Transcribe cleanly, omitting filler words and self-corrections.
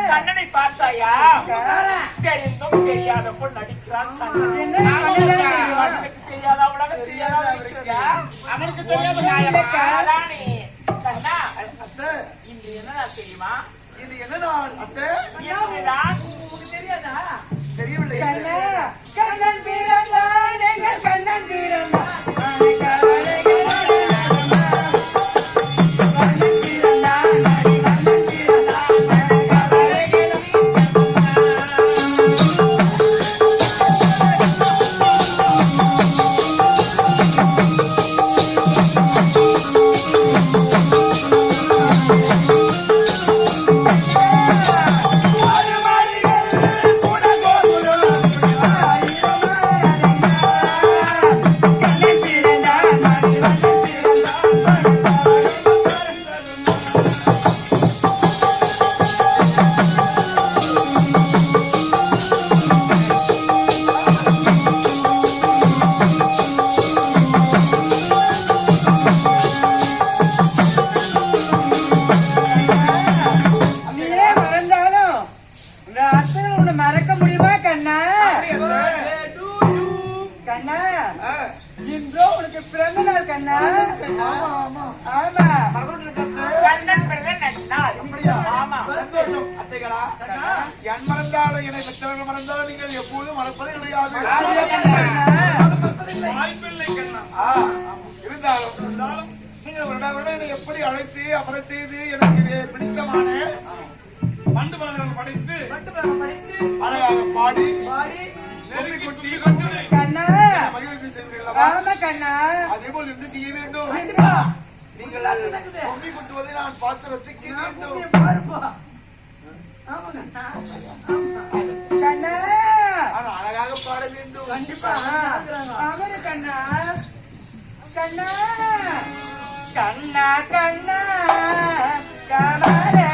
கண்ணனை பார்த்தாயா? தெரிந்தும் தெரியாத போல் நடிக்கிறான். தெரியாத உலக அவனுக்கு தெரியாத கண்ணா, இது என்ன தெரியுமா? இது என்ன அத்தை? உங்களுக்கு தெரியாதா? தெரியவில்லை. கண்ணன் வீரன் கண்ணன் வீரன் என் மறந்தாலும் என்னை பெற்றவர்கள் மறந்தாலும் நீங்கள் எப்போதும் மறப்பது கிடையாது. இருந்தாலும் நீங்கள் வருடம் என்னை எப்படி அழைத்து அமர செய்து எனக்கு பிடித்தமான அழகாக பாடி அதே போல் இன்று செய்ய வேண்டும். நீங்கள் பொம்மி கொட்டுவதை நான் பார்த்து ரசிக்க வேண்டும். அழகாக பாட வேண்டும். கண்டிப்பா கண்ணா கண்ணா கண்ணா கண்ணா கமல